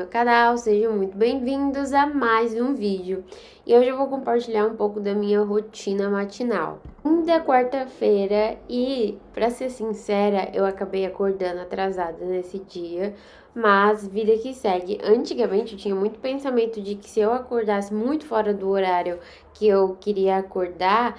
meu canal, sejam muito bem-vindos a mais um vídeo. E hoje eu vou compartilhar um pouco da minha rotina matinal. Ainda é quarta-feira e, pra ser sincera, eu acabei acordando atrasada nesse dia, mas vida que segue. Antigamente eu tinha muito pensamento de que se eu acordasse muito fora do horário que eu queria acordar,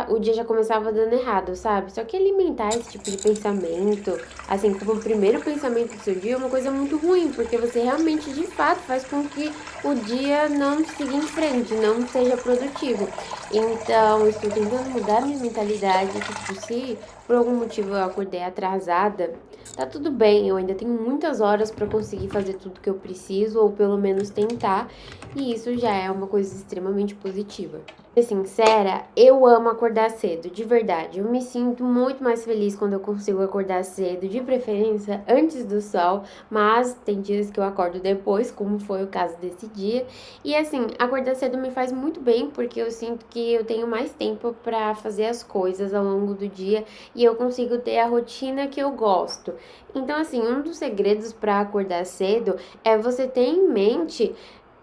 o dia já começava dando errado, sabe? Só que alimentar esse tipo de pensamento, assim, como o primeiro pensamento do seu dia, é uma coisa muito ruim, porque você realmente, de fato, faz com que o dia não siga em frente, não seja produtivo. Então, eu estou tentando mudar minha mentalidade, tipo, se por algum motivo eu acordei atrasada, tá tudo bem, eu ainda tenho muitas horas para conseguir fazer tudo que eu preciso, ou pelo menos tentar, e isso já é uma coisa extremamente positiva. Ser sincera, eu amo acordar cedo, de verdade. Eu me sinto muito mais feliz quando eu consigo acordar cedo, de preferência antes do sol, mas tem dias que eu acordo depois, como foi o caso desse dia. E assim, acordar cedo me faz muito bem, porque eu sinto que eu tenho mais tempo para fazer as coisas ao longo do dia e eu consigo ter a rotina que eu gosto. Então, assim, um dos segredos para acordar cedo é você ter em mente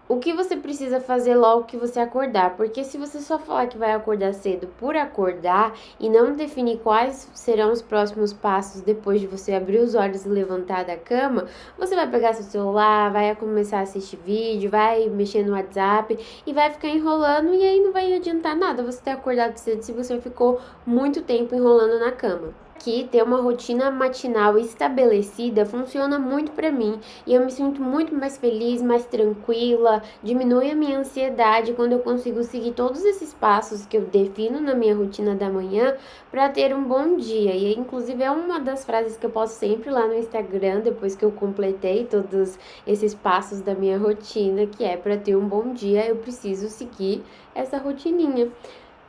o que você precisa fazer logo que você acordar, porque se você só falar que vai acordar cedo por acordar e não definir quais serão os próximos passos depois de você abrir os olhos e levantar da cama, você vai pegar seu celular, vai começar a assistir vídeo, vai mexer no WhatsApp e vai ficar enrolando e aí não vai adiantar nada você ter acordado cedo se você ficou muito tempo enrolando na cama. Que ter uma rotina matinal estabelecida funciona muito para mim e eu me sinto muito mais feliz, mais tranquila, diminui a minha ansiedade quando eu consigo seguir todos esses passos que eu defino na minha rotina da manhã para ter um bom dia. E inclusive é uma das frases que eu posto sempre lá no Instagram depois que eu completei todos esses passos da minha rotina, que é para ter um bom dia, eu preciso seguir essa rotininha.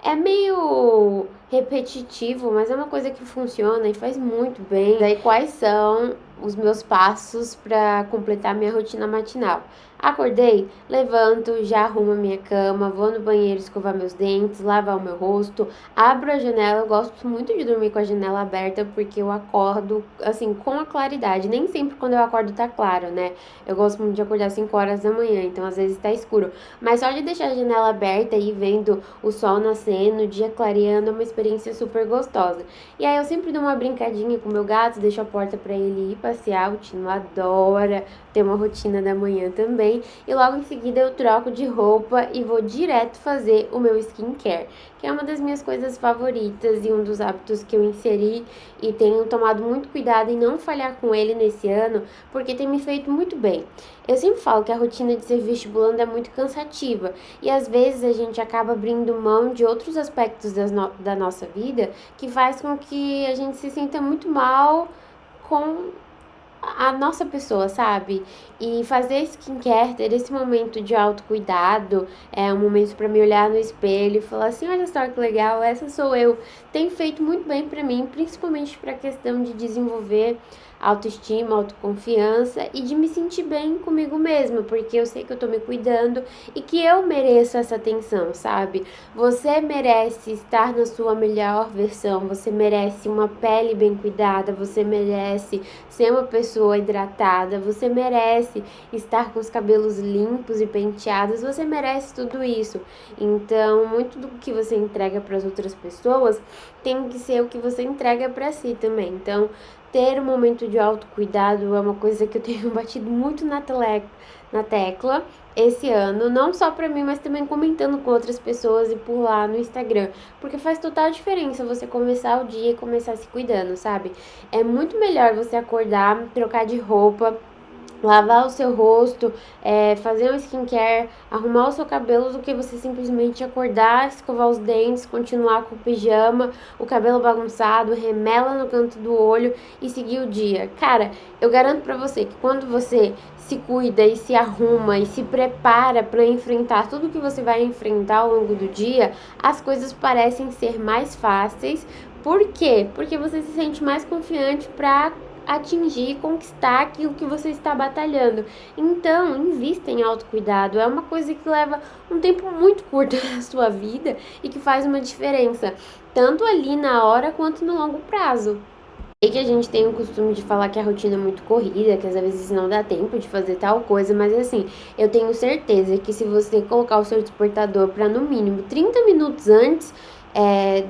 É meio repetitivo, mas é uma coisa que funciona e faz muito bem. Daí, quais são os meus passos para completar minha rotina matinal? Acordei, levanto, já arrumo a minha cama, vou no banheiro escovar meus dentes, lavar o meu rosto, abro a janela. Eu gosto muito de dormir com a janela aberta porque eu acordo, assim, com a claridade. Nem sempre quando eu acordo tá claro, né? Eu gosto muito de acordar às 5 horas da manhã, então às vezes tá escuro. Mas só de deixar a janela aberta e vendo o sol nascendo, o dia clareando, é uma experiência super gostosa. E aí eu sempre dou uma brincadinha com o meu gato, deixo a porta para ele ir passear, o Tino adora ter uma rotina da manhã também. E logo em seguida eu troco de roupa e vou direto fazer o meu skincare, que é uma das minhas coisas favoritas e um dos hábitos que eu inseri e tenho tomado muito cuidado em não falhar com ele nesse ano, porque tem me feito muito bem. Eu sempre falo que a rotina de ser vestibulando é muito cansativa e às vezes a gente acaba abrindo mão de outros aspectos da nossa vida que faz com que a gente se sinta muito mal com a nossa pessoa, sabe? E fazer skincare, ter esse momento de autocuidado, é um momento para me olhar no espelho e falar assim, olha só que legal, essa sou eu. Tem feito muito bem para mim, principalmente para a questão de desenvolver autoestima, autoconfiança e de me sentir bem comigo mesma, porque eu sei que eu tô me cuidando e que eu mereço essa atenção, sabe? Você merece estar na sua melhor versão, você merece uma pele bem cuidada, você merece ser uma pessoa hidratada, você merece estar com os cabelos limpos e penteados, você merece tudo isso. Então, muito do que você entrega para as outras pessoas tem que ser o que você entrega para si também. Então, ter um momento de autocuidado é uma coisa que eu tenho batido muito na tecla esse ano, não só pra mim, mas também comentando com outras pessoas e por lá no Instagram, porque faz total diferença você começar o dia e começar se cuidando, sabe? É muito melhor você acordar, trocar de roupa, lavar o seu rosto, fazer um skincare, arrumar o seu cabelo do que você simplesmente acordar, escovar os dentes, continuar com o pijama, o cabelo bagunçado, remela no canto do olho e seguir o dia. Cara, eu garanto pra você que quando você se cuida e se arruma e se prepara para enfrentar tudo que você vai enfrentar ao longo do dia, as coisas parecem ser mais fáceis. Por quê? Porque você se sente mais confiante para atingir e conquistar aquilo que você está batalhando. Então, invista em autocuidado. É uma coisa que leva um tempo muito curto na sua vida e que faz uma diferença, tanto ali na hora quanto no longo prazo. Sei que a gente tem o costume de falar que a rotina é muito corrida, que às vezes não dá tempo de fazer tal coisa, mas assim, eu tenho certeza que se você colocar o seu despertador para no mínimo 30 minutos antes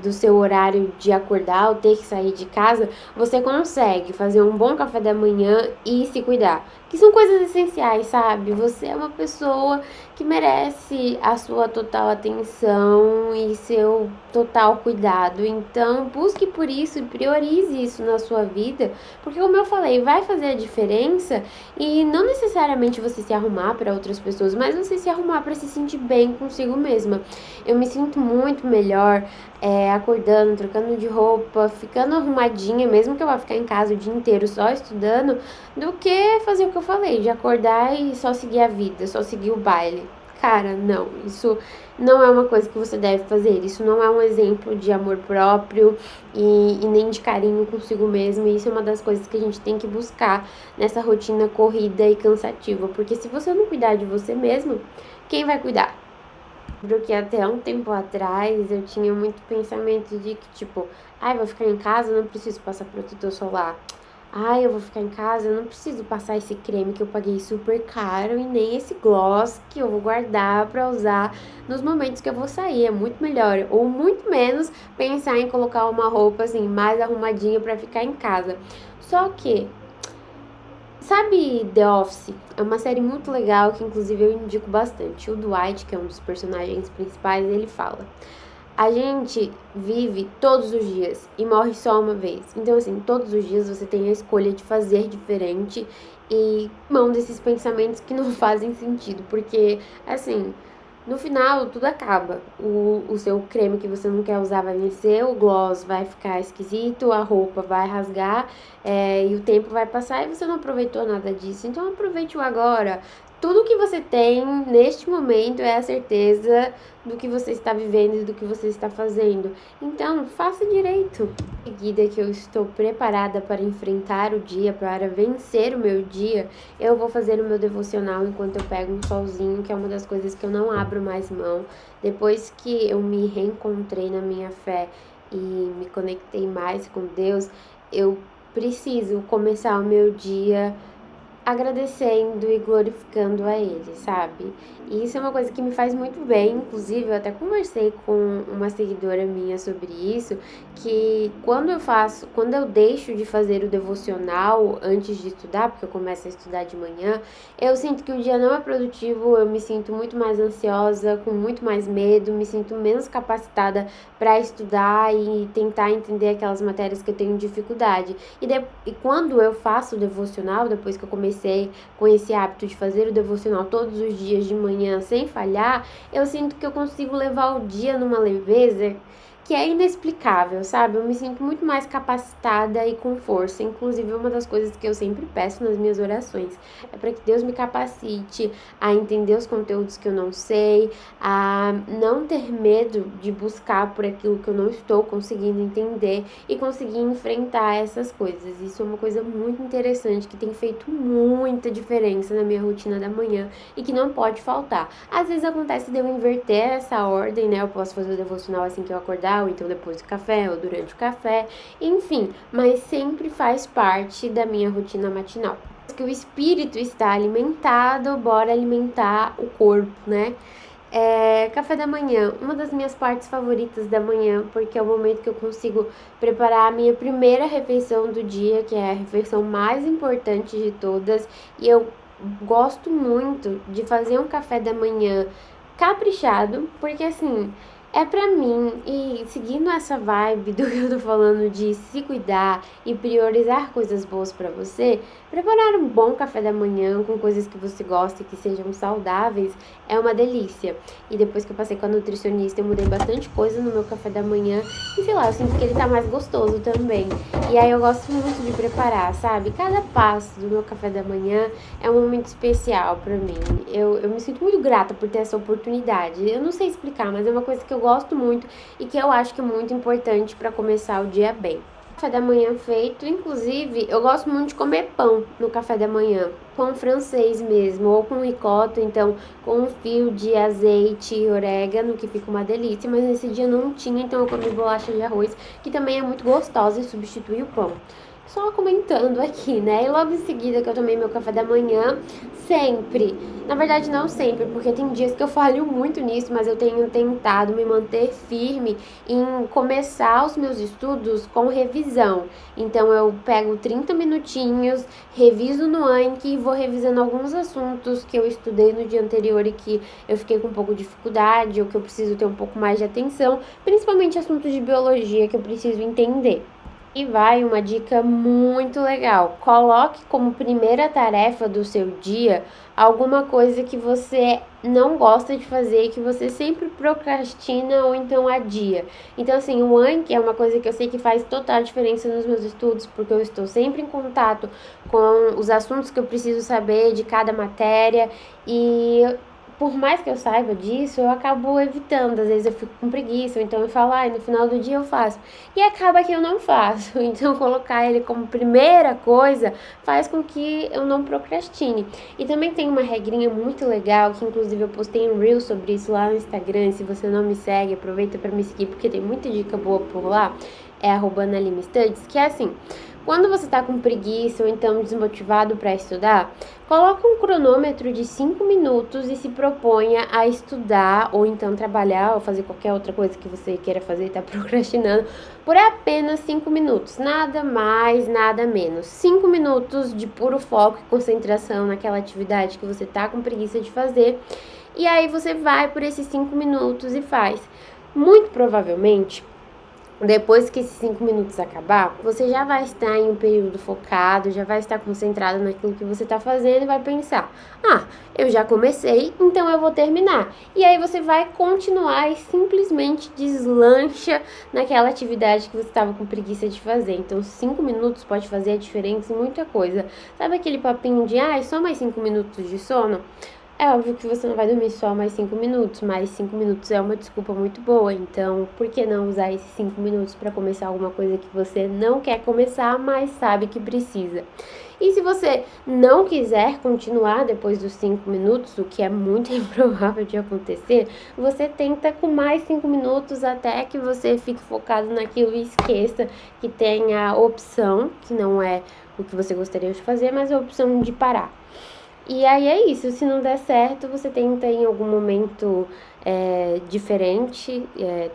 do seu horário de acordar ou ter que sair de casa, você consegue fazer um bom café da manhã e se cuidar. Que são coisas essenciais, sabe? Você é uma pessoa que merece a sua total atenção e seu total cuidado. Então, busque por isso e priorize isso na sua vida, porque como eu falei, vai fazer a diferença e não necessariamente você se arrumar para outras pessoas, mas você se arrumar para se sentir bem consigo mesma. Eu me sinto muito melhor acordando, trocando de roupa, ficando arrumadinha, mesmo que eu vá ficar em casa o dia inteiro só estudando, do que fazer o que eu falei, de acordar e só seguir a vida, só seguir o baile. Cara, não, isso não é uma coisa que você deve fazer, isso não é um exemplo de amor próprio e nem de carinho consigo mesmo, e isso é uma das coisas que a gente tem que buscar nessa rotina corrida e cansativa, porque se você não cuidar de você mesmo, quem vai cuidar? Porque até um tempo atrás eu tinha muito pensamento de que, tipo, ai, vou ficar em casa, não preciso passar protetor solar. Ai, eu vou ficar em casa, eu não preciso passar esse creme que eu paguei super caro e nem esse gloss que eu vou guardar pra usar nos momentos que eu vou sair. É muito melhor, ou muito menos, pensar em colocar uma roupa assim mais arrumadinha pra ficar em casa. Só que sabe The Office? É uma série muito legal que inclusive eu indico bastante. O Dwight, que é um dos personagens principais, ele fala: a gente vive todos os dias e morre só uma vez. Então, assim, todos os dias você tem a escolha de fazer diferente e mão desses pensamentos que não fazem sentido. Porque, assim, no final, tudo acaba. O seu creme que você não quer usar vai vencer, o gloss vai ficar esquisito, a roupa vai rasgar, e o tempo vai passar e você não aproveitou nada disso. Então, aproveite o agora. Tudo que você tem neste momento é a certeza do que você está vivendo e do que você está fazendo. Então, faça direito. Em seguida que eu estou preparada para enfrentar o dia, para vencer o meu dia, eu vou fazer o meu devocional enquanto eu pego um solzinho, que é uma das coisas que eu não abro mais mão. Depois que eu me reencontrei na minha fé e me conectei mais com Deus, eu preciso começar o meu dia agradecendo e glorificando a Ele, sabe? E isso é uma coisa que me faz muito bem, inclusive eu até conversei com uma seguidora minha sobre isso, que quando eu deixo de fazer o devocional antes de estudar, porque eu começo a estudar de manhã, eu sinto que o dia não é produtivo, eu me sinto muito mais ansiosa, com muito mais medo, me sinto menos capacitada para estudar e tentar entender aquelas matérias que eu tenho dificuldade. E quando eu faço o devocional, depois que eu comecei com esse hábito de fazer o devocional todos os dias de manhã sem falhar, eu sinto que eu consigo levar o dia numa leveza que é inexplicável, sabe? Eu me sinto muito mais capacitada e com força. Inclusive, uma das coisas que eu sempre peço nas minhas orações é para que Deus me capacite a entender os conteúdos que eu não sei, a não ter medo de buscar por aquilo que eu não estou conseguindo entender e conseguir enfrentar essas coisas. Isso é uma coisa muito interessante que tem feito muita diferença na minha rotina da manhã e que não pode faltar. Às vezes acontece de eu inverter essa ordem, né? Eu posso fazer o devocional assim que eu acordar, ou então depois do café, ou durante o café, enfim, mas sempre faz parte da minha rotina matinal. Que o espírito está alimentado, bora alimentar o corpo, né? Café da manhã, uma das minhas partes favoritas da manhã, porque é o momento que eu consigo preparar a minha primeira refeição do dia, que é a refeição mais importante de todas, e eu gosto muito de fazer um café da manhã caprichado, porque assim, é pra mim, e seguindo essa vibe do que eu tô falando de se cuidar e priorizar coisas boas pra você, preparar um bom café da manhã com coisas que você gosta e que sejam saudáveis é uma delícia. E depois que eu passei com a nutricionista, eu mudei bastante coisa no meu café da manhã e sei lá, eu sinto que ele tá mais gostoso também. E aí eu gosto muito de preparar, sabe? Cada passo do meu café da manhã é um momento especial pra mim. Eu me sinto muito grata por ter essa oportunidade. Eu não sei explicar, mas é uma coisa que eu gosto muito e que eu acho que é muito importante pra começar o dia bem. Café da manhã feito, inclusive, eu gosto muito de comer pão no café da manhã, pão francês mesmo, ou com ricota, então com um fio de azeite e orégano, que fica uma delícia, mas nesse dia não tinha, então eu comi bolacha de arroz, que também é muito gostosa e substitui o pão. só comentando aqui, né? E logo em seguida que eu tomei meu café da manhã, sempre. Na verdade, não sempre, porque tem dias que eu falho muito nisso, mas eu tenho tentado me manter firme em começar os meus estudos com revisão. Então, eu pego 30 minutinhos, reviso no Anki e vou revisando alguns assuntos que eu estudei no dia anterior e que eu fiquei com um pouco de dificuldade ou que eu preciso ter um pouco mais de atenção, principalmente assuntos de biologia que eu preciso entender. E vai uma dica muito legal. Coloque como primeira tarefa do seu dia alguma coisa que você não gosta de fazer, que você sempre procrastina ou então adia. Então, assim, o Anki é uma coisa que eu sei que faz total diferença nos meus estudos, porque eu estou sempre em contato com os assuntos que eu preciso saber de cada matéria e por mais que eu saiba disso, eu acabo evitando. Às vezes eu fico com preguiça, ou então eu falo, no final do dia eu faço. E acaba que eu não faço. Então, colocar ele como primeira coisa faz com que eu não procrastine. E também tem uma regrinha muito legal, que inclusive eu postei um reel sobre isso lá no Instagram. Se você não me segue, aproveita para me seguir, porque tem muita dica boa por lá. É @AnalimeStudies, que é assim. Quando você está com preguiça ou então desmotivado para estudar, coloque um cronômetro de 5 minutos e se proponha a estudar ou então trabalhar ou fazer qualquer outra coisa que você queira fazer e está procrastinando por apenas 5 minutos. Nada mais, nada menos. 5 minutos de puro foco e concentração naquela atividade que você está com preguiça de fazer. E aí você vai por esses 5 minutos e faz. Muito provavelmente, depois que esses 5 minutos acabar, você já vai estar em um período focado, já vai estar concentrado naquilo que você está fazendo e vai pensar: eu já comecei, então eu vou terminar. E aí você vai continuar e simplesmente deslancha naquela atividade que você estava com preguiça de fazer. Então, 5 minutos pode fazer a diferença em muita coisa. Sabe aquele papinho de, só mais 5 minutos de sono? É óbvio que você não vai dormir só mais 5 minutos, mas 5 minutos é uma desculpa muito boa. Então, por que não usar esses 5 minutos para começar alguma coisa que você não quer começar, mas sabe que precisa? E se você não quiser continuar depois dos 5 minutos, o que é muito improvável de acontecer, você tenta com mais 5 minutos até que você fique focado naquilo e esqueça que tem a opção, que não é o que você gostaria de fazer, mas a opção de parar. E aí é isso, se não der certo, você tenta em algum momento diferente,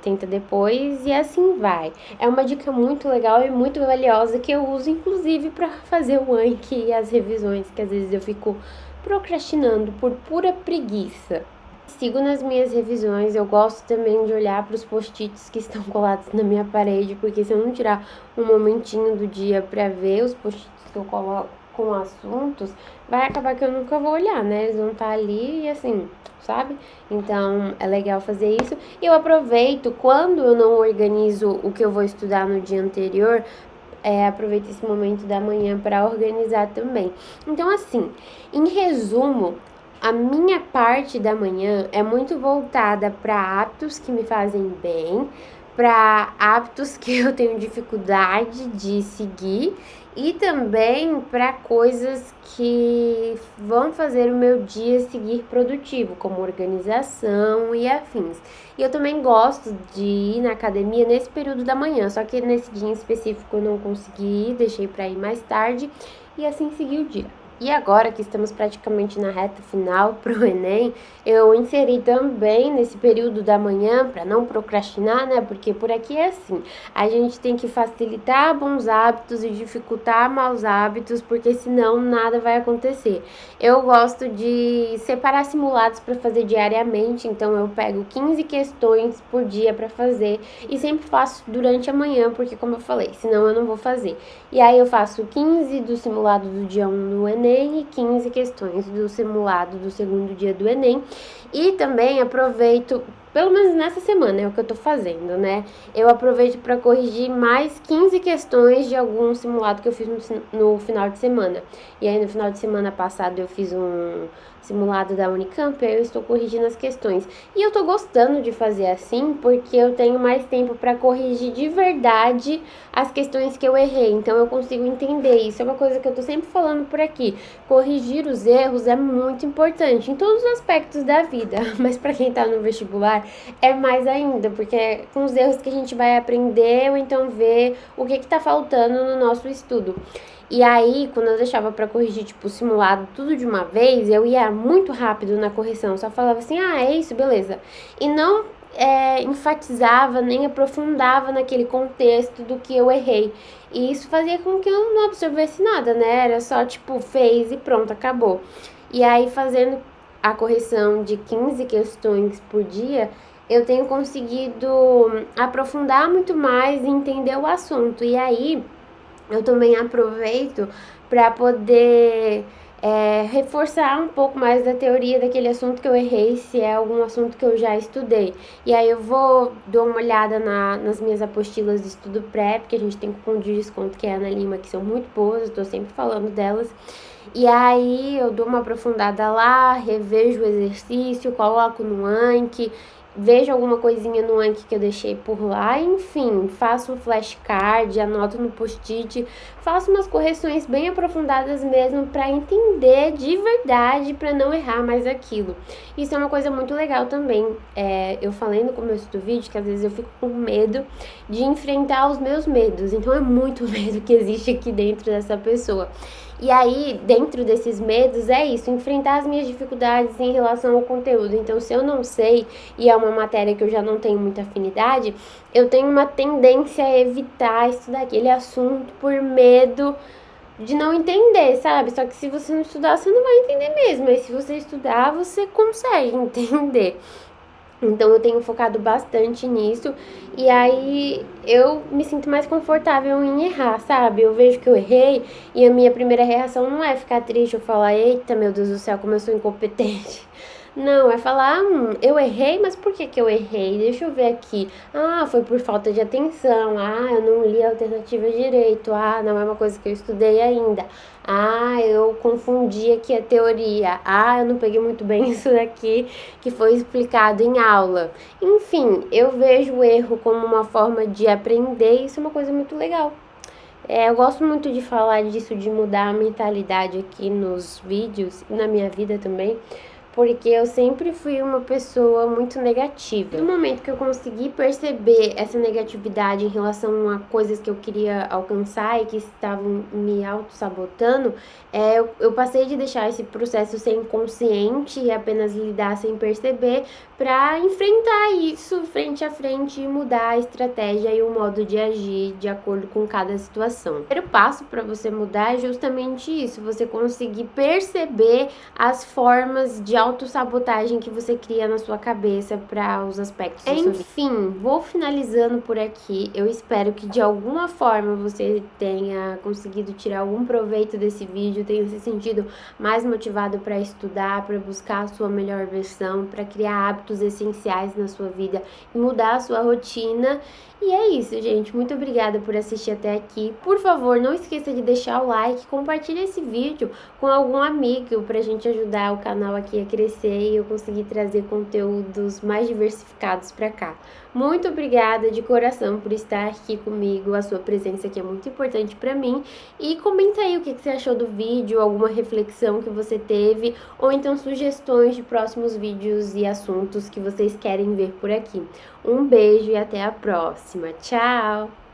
tenta depois e assim vai. É uma dica muito legal e muito valiosa que eu uso inclusive para fazer o Anki e as revisões, que às vezes eu fico procrastinando por pura preguiça. Sigo nas minhas revisões, eu gosto também de olhar para os post-its que estão colados na minha parede, porque se eu não tirar um momentinho do dia para ver os post-its que eu coloco com assuntos, vai acabar que eu nunca vou olhar, né? Eles vão estar ali e assim, sabe? Então, é legal fazer isso. E eu aproveito, quando eu não organizo o que eu vou estudar no dia anterior, aproveito esse momento da manhã para organizar também. Então, assim, em resumo, a minha parte da manhã é muito voltada para hábitos que me fazem bem, para hábitos que eu tenho dificuldade de seguir e também para coisas que vão fazer o meu dia seguir produtivo, como organização e afins. E eu também gosto de ir na academia nesse período da manhã, só que nesse dia em específico eu não consegui ir, deixei para ir mais tarde e assim segui o dia. E agora que estamos praticamente na reta final para o Enem, eu inseri também nesse período da manhã, para não procrastinar, né? Porque por aqui é assim, a gente tem que facilitar bons hábitos e dificultar maus hábitos, porque senão nada vai acontecer. Eu gosto de separar simulados para fazer diariamente, então eu pego 15 questões por dia para fazer e sempre faço durante a manhã, porque como eu falei, senão eu não vou fazer. E aí eu faço 15 do simulado do dia 1 do Enem, e 15 questões do simulado do segundo dia do Enem. E também aproveito, pelo menos nessa semana é o que eu tô fazendo, né? Eu aproveito para corrigir mais 15 questões de algum simulado que eu fiz no final de semana. E aí no final de semana passado eu fiz um simulado da Unicamp, aí eu estou corrigindo as questões. E eu tô gostando de fazer assim, porque eu tenho mais tempo para corrigir de verdade as questões que eu errei. Então eu consigo entender. Isso é uma coisa que eu tô sempre falando por aqui. Corrigir os erros é muito importante em todos os aspectos da vida, mas para quem tá no vestibular é mais ainda, porque é com os erros que a gente vai aprender ou então ver o que tá faltando no nosso estudo. E aí, quando eu deixava pra corrigir, tipo, o simulado tudo de uma vez, eu ia muito rápido na correção, só falava assim, ah, é isso, beleza. E não enfatizava nem aprofundava naquele contexto do que eu errei. E isso fazia com que eu não absorvesse nada, né? Era só, tipo, fez e pronto, acabou. E aí, fazendo a correção de 15 questões por dia, eu tenho conseguido aprofundar muito mais e entender o assunto. E aí, eu também aproveito para poder reforçar um pouco mais da teoria daquele assunto que eu errei, se é algum assunto que eu já estudei. E aí eu dou uma olhada nas minhas apostilas de estudo pré, porque a gente tem cupom de desconto que é a Ana Lima, que são muito boas, eu tô sempre falando delas. E aí eu dou uma aprofundada lá, revejo o exercício, coloco no Anki, vejo alguma coisinha no Anki que eu deixei por lá, enfim, faço um flashcard, anoto no post-it, faço umas correções bem aprofundadas mesmo para entender de verdade, para não errar mais aquilo. Isso é uma coisa muito legal também. Eu falei no começo do vídeo que às vezes eu fico com medo de enfrentar os meus medos, então é muito medo que existe aqui dentro dessa pessoa. E aí, dentro desses medos, é isso, enfrentar as minhas dificuldades em relação ao conteúdo. Então, se eu não sei e é uma matéria que eu já não tenho muita afinidade, eu tenho uma tendência a evitar estudar aquele assunto por medo de não entender, sabe? Só que se você não estudar, você não vai entender mesmo. Mas se você estudar, você consegue entender. Então eu tenho focado bastante nisso e aí eu me sinto mais confortável em errar, sabe? Eu vejo que eu errei e a minha primeira reação não é ficar triste ou falar, eita, meu Deus do céu, como eu sou incompetente. Não, é falar, eu errei, mas por que que eu errei? Deixa eu ver aqui. Ah, foi por falta de atenção. Ah, eu não li a alternativa direito. Ah, não é uma coisa que eu estudei ainda. Ah, eu confundi aqui a teoria. Ah, eu não peguei muito bem isso daqui que foi explicado em aula. Enfim, eu vejo o erro como uma forma de aprender e isso é uma coisa muito legal. Eu gosto muito de falar disso, de mudar a mentalidade aqui nos vídeos e na minha vida também, porque eu sempre fui uma pessoa muito negativa. No momento que eu consegui perceber essa negatividade em relação a coisas que eu queria alcançar e que estavam me auto-sabotando, eu passei de deixar esse processo ser inconsciente e apenas lidar sem perceber para enfrentar isso frente a frente e mudar a estratégia e o modo de agir de acordo com cada situação. O primeiro passo para você mudar é justamente isso, você conseguir perceber as formas de autossabotagem que você cria na sua cabeça para os aspectos da sua vida. Enfim, vou finalizando por aqui. Eu espero que de alguma forma você tenha conseguido tirar algum proveito desse vídeo, tenha se sentido mais motivado para estudar, para buscar a sua melhor versão, para criar hábitos essenciais na sua vida e mudar a sua rotina. E é isso, gente. Muito obrigada por assistir até aqui. Por favor, não esqueça de deixar o like, compartilhe esse vídeo com algum amigo pra gente ajudar o canal aqui a crescer e eu conseguir trazer conteúdos mais diversificados pra cá. Muito obrigada de coração por estar aqui comigo, a sua presença aqui é muito importante pra mim. E comenta aí o que você achou do vídeo, alguma reflexão que você teve, ou então sugestões de próximos vídeos e assuntos que vocês querem ver por aqui. Um beijo e até a próxima. Tchau!